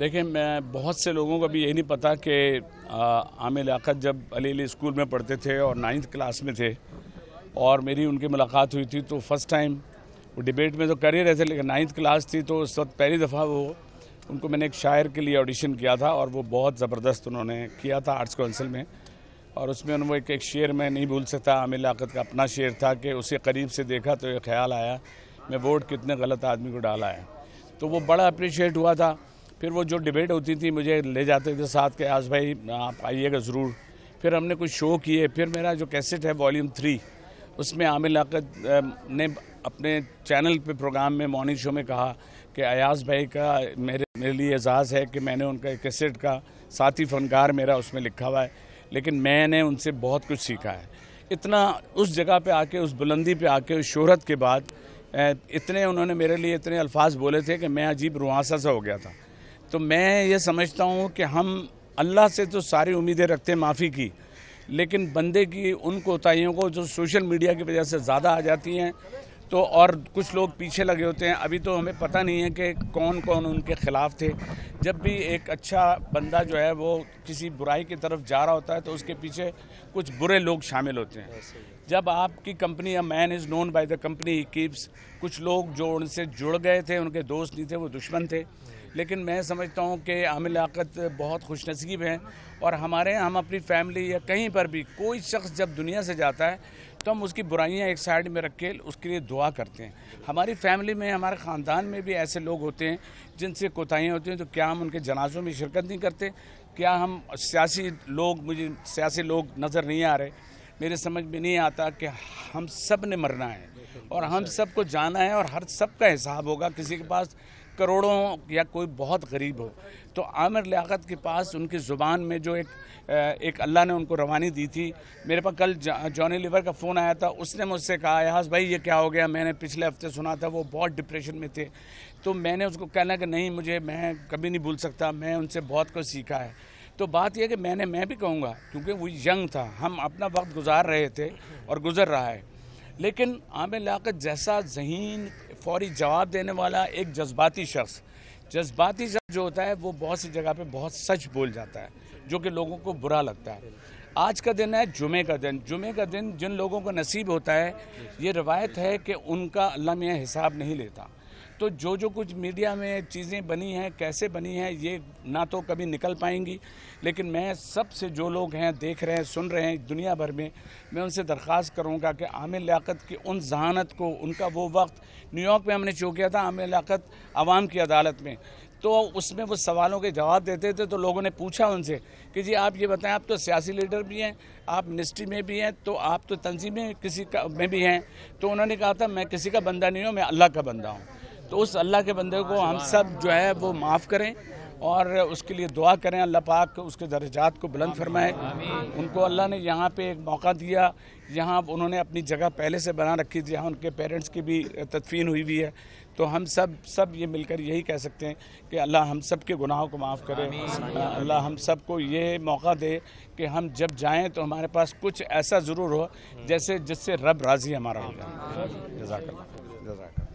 دیکھیں، میں بہت سے لوگوں کو بھی یہ نہیں پتا کہ عامر لیاقت جب علی علی اسکول میں پڑھتے تھے اور 9th کلاس میں تھے اور میری ان کی ملاقات ہوئی تھی، تو فرسٹ ٹائم وہ ڈیبیٹ میں تو کر ہی رہے تھے، لیکن 9th کلاس تھی تو اس وقت پہلی دفعہ ان کو میں نے ایک شاعر کے لیے آڈیشن کیا تھا اور وہ بہت زبردست انہوں نے کیا تھا آرٹس کونسل میں، اور اس میں انہوں ایک شعر میں نہیں بھول سکتا، عامر لیاقت کا اپنا شعر تھا کہ اسے قریب سے دیکھا تو یہ خیال آیا میں ووٹ کتنے غلط آدمی کو ڈالا ہے، تو وہ بڑا اپریشیٹ ہوا تھا۔ پھر وہ جو ڈیبیٹ ہوتی تھی مجھے لے جاتے تھے ساتھ کہ آج بھائی آپ آئیے گا ضرور۔ پھر ہم نے کچھ شو کیے، پھر میرا جو کیسٹ ہے والیوم 3 اس میں عامر لیاقت نے اپنے چینل پہ پروگرام میں مارننگ شو میں کہا کہ ایاز بھائی کا میرے لیے اعزاز ہے کہ میں نے ان کا کیسٹ کا ساتھی فنکار میرا اس میں لکھا ہوا ہے، لیکن میں نے ان سے بہت کچھ سیکھا ہے۔ اتنا اس جگہ پہ آ کے، اس بلندی پہ آ کے، اس شہرت کے بعد اتنے انہوں نے میرے لیے اتنے الفاظ بولے تھے کہ میں عجیب روحانسا سا ہو گیا تھا۔ تو میں یہ سمجھتا ہوں کہ ہم اللہ سے تو ساری امیدیں رکھتے ہیں معافی کی، لیکن بندے کی ان کوتاہیوں کو جو سوشل میڈیا کی وجہ سے زیادہ آ جاتی ہیں تو اور کچھ لوگ پیچھے لگے ہوتے ہیں۔ ابھی تو ہمیں پتہ نہیں ہے کہ کون کون ان کے خلاف تھے۔ جب بھی ایک اچھا بندہ جو ہے وہ کسی برائی کی طرف جا رہا ہوتا ہے تو اس کے پیچھے کچھ برے لوگ شامل ہوتے ہیں۔ جب آپ کی company a man is known by the company he keeps, کچھ لوگ جو ان سے جڑ گئے تھے ان کے دوست نہیں تھے، وہ دشمن تھے، لیکن میں سمجھتا ہوں کہ عامر لیاقت بہت خوش نصیب ہیں، اور ہم اپنی فیملی یا کہیں پر بھی کوئی شخص جب دنیا سے جاتا ہے تو ہم اس کی برائیاں ایک سائیڈ میں رکھ کے اس کے لیے دعا کرتے ہیں۔ ہماری فیملی میں، ہمارے خاندان میں بھی ایسے لوگ ہوتے ہیں جن سے کوتاہیاں ہوتی ہیں، تو کیا ہم ان کے جنازوں میں شرکت نہیں کرتے؟ کیا ہم مجھے سیاسی لوگ نظر نہیں آ رہے؟ میرے سمجھ میں نہیں آتا کہ ہم سب نے مرنا ہے اور ہم سب کو جانا ہے اور ہر سب کا حساب ہوگا، کسی کے پاس کروڑوں یا کوئی بہت غریب ہو۔ تو عامر لیاقت کے پاس ان کی زبان میں جو ایک اللہ نے ان کو روانی دی تھی۔ میرے پاس کل جانی لیور کا فون آیا تھا، اس نے مجھ سے کہا ایاز بھائی یہ کیا ہو گیا؟ میں نے پچھلے ہفتے سنا تھا وہ بہت ڈپریشن میں تھے، تو میں نے اس کو کہنا کہ نہیں، میں کبھی نہیں بھول سکتا، میں ان سے بہت کچھ سیکھا ہے۔ تو بات یہ کہ میں بھی کہوں گا، کیونکہ وہ ینگ تھا، ہم اپنا وقت گزار رہے تھے اور گزر رہا ہے، لیکن عامر لیاقت جیسا ذہین، فوری جواب دینے والا ایک جذباتی شخص جو ہوتا ہے وہ بہت سی جگہ پہ بہت سچ بول جاتا ہے جو کہ لوگوں کو برا لگتا ہے۔ آج کا دن ہے جمعے کا دن جن لوگوں کو نصیب ہوتا ہے، یہ روایت ہے کہ ان کا اللہ میاں حساب نہیں لیتا۔ تو جو کچھ میڈیا میں چیزیں بنی ہیں، کیسے بنی ہیں، یہ نہ تو کبھی نکل پائیں گی، لیکن میں سب سے جو لوگ ہیں، دیکھ رہے ہیں، سن رہے ہیں دنیا بھر میں ان سے درخواست کروں گا کہ عامر لیاقت کی ان ذہانت کو، ان کا وہ وقت نیو یارک میں ہم نے شو کیا تھا عامر لیاقت عوام کی عدالت میں، تو اس میں وہ سوالوں کے جواب دیتے تھے، تو لوگوں نے پوچھا ان سے کہ جی آپ یہ بتائیں، آپ تو سیاسی لیڈر بھی ہیں، آپ منسٹری میں بھی ہیں، تو آپ تو تنظیمیں کسی کا میں بھی ہیں، تو انہوں نے کہا تھا میں کسی کا بندہ نہیں ہوں، میں اللہ کا بندہ ہوں۔ تو اس اللہ کے بندے کو ہم سب جو ہے وہ معاف کریں اور اس کے لیے دعا کریں، اللہ پاک اس کے درجات کو بلند فرمائے۔ ان کو اللہ نے یہاں پہ ایک موقع دیا، یہاں انہوں نے اپنی جگہ پہلے سے بنا رکھی تھی، یہاں ان کے پیرنٹس کی بھی تدفین ہوئی ہے، تو ہم سب یہ مل کر یہی کہہ سکتے ہیں کہ اللہ ہم سب کے گناہوں کو معاف کرے، اللہ ہم سب کو یہ موقع دے کہ ہم جب جائیں تو ہمارے پاس کچھ ایسا ضرور ہو جس سے رب راضی ہمارا ہو جائے۔ جزاک اللہ۔